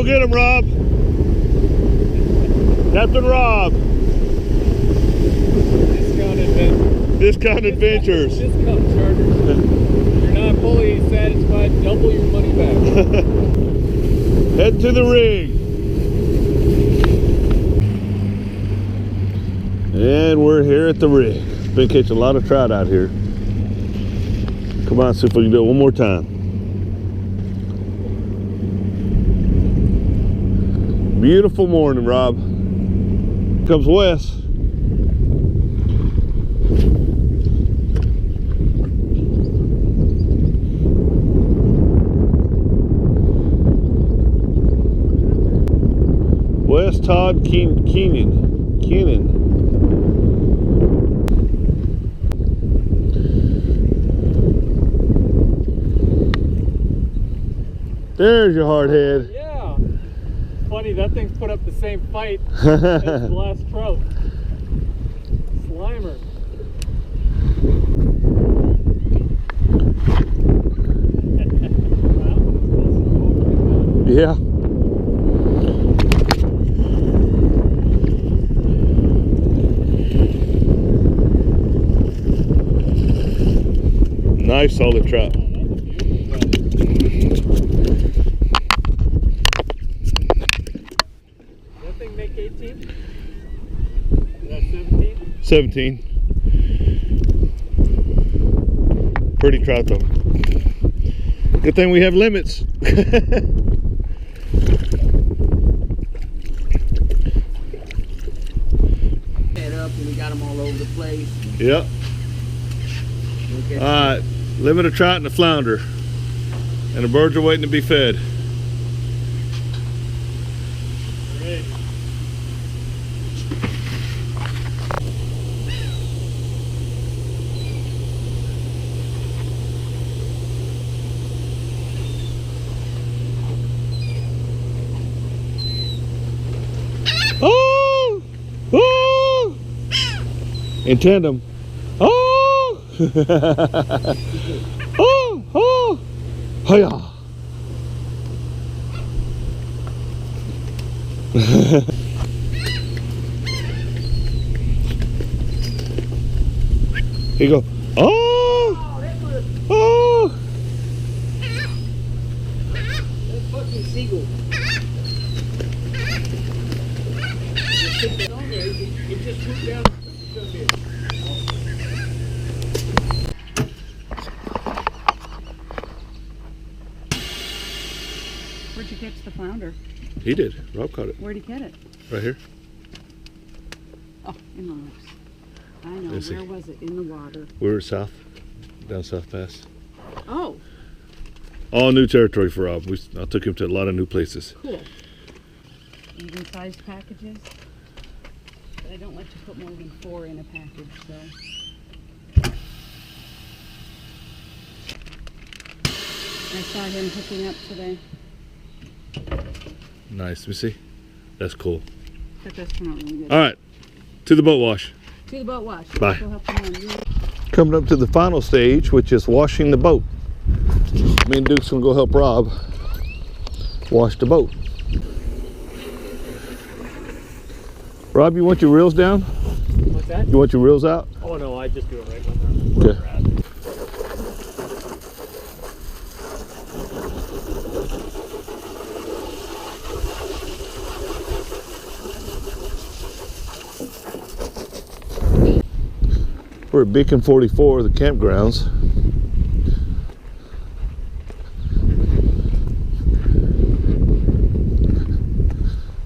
Go get him, Rob. Captain Rob. Discount Adventures. Discount chargers. If you're not fully satisfied, double your money back. Head to the rig. And we're here at the rig. Been catching a lot of trout out here. Come on, see if we can do it one more time. Beautiful morning, Rob. Comes Wes. Wes Todd Keenan. There's your hard head. Yeah. Funny, that thing's put up the same fight as the last trout. Slimer. Yeah. Nice solid trout. That thing make 18? Is that 17? 17. Pretty trout though. Good thing we have limits. Head up and we got them all over the place. Yep. Okay. Alright, limit of trout and a flounder. And the birds are waiting to be fed. Great. Oh! Oh! In tandem. Oh! Oh! Oh! Hiya! Here you go. Oh! Oh! That's fucking seagull. It just swooped down. Where'd you catch the flounder? He did. Rob caught it. Where'd he get it? Right here. Oh, in the lakes. I know. Let's see. Where was it? In the water. We were south. Down South Pass. Oh, All new territory for Rob. I took him to a lot of new places. cool. Even sized packages. But I don't let you put more than 4 in a package, so. I saw him hooking up today. Nice. Let me see. That's cool. But that's come out really good. All right. To the boat wash. To the boat wash. Bye. Go help him on. Coming up to the final stage, which is washing the boat. Me and Duke's gonna go help Rob wash the boat. Rob, you want your reels down? What's that? You want your reels out? Oh no, I just do it right when they're Okay. at. We're at Beacon 44, the campgrounds.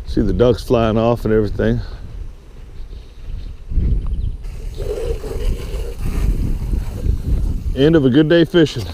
See the ducks flying off and everything. End of a good day fishing.